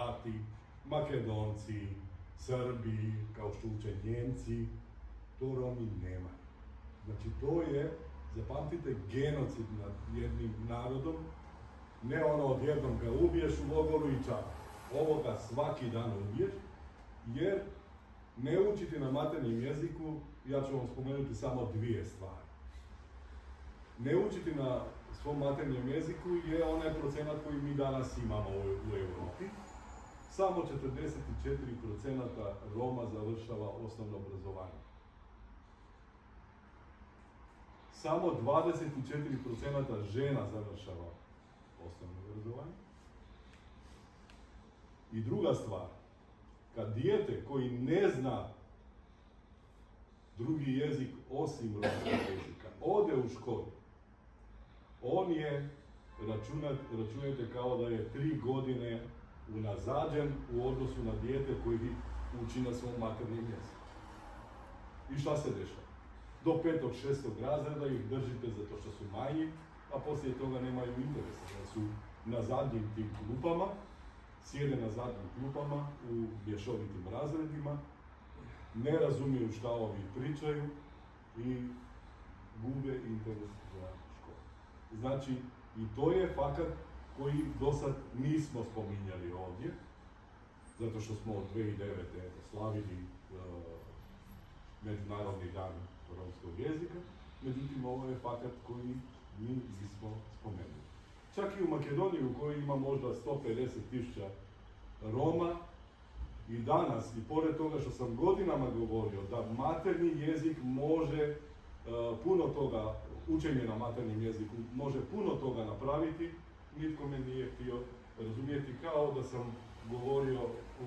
Hrvati, Makedonci, Srbi, kao što uče Njemci, to Romi nemaju. Znači to je, zapamtite, genocid nad jednim narodom, ne ono odjednom ga ubiješ u logoru i čak. Ovoga svaki dan ubiješ, jer ne učiti na maternjem jeziku, ja ću vam spomenuti samo dvije stvari. Ne učiti na svom maternjem jeziku je onaj procenat koji mi danas imamo u Europi. Samo 44% Roma završava osnovno obrazovanje. Samo 24% žena završava osnovno obrazovanje. I druga stvar, kad dijete koji ne zna drugi jezik osim romskog jezika ode u školu, on je, računajte kao da je 3 godine unazađen u odnosu na dijete koji uči na svom maternjem jeziku. I šta se dešava? Do 5. 6. razreda ih držite zato što su manji, a poslije toga nemaju interesa, da su na zadnjim tim klupama, sjede na zadnjim klupama u mješovitim razredima, ne razumiju šta ovi pričaju i gube interes za školu. Znači, i to je fakat koji do sad nismo spominjali ovdje, zato što smo od 2009. slavili Međunarodni dan romskog jezika, međutim ovo je fakat koji mi nismo spomenuli. Čak i u Makedoniji u kojoj ima možda 150.000 Roma, i danas, i pored toga što sam godinama govorio da maternji jezik može puno toga, učenje na maternjem jeziku može puno toga napraviti, nitko me nije htio razumjeti, kao da sam govorio u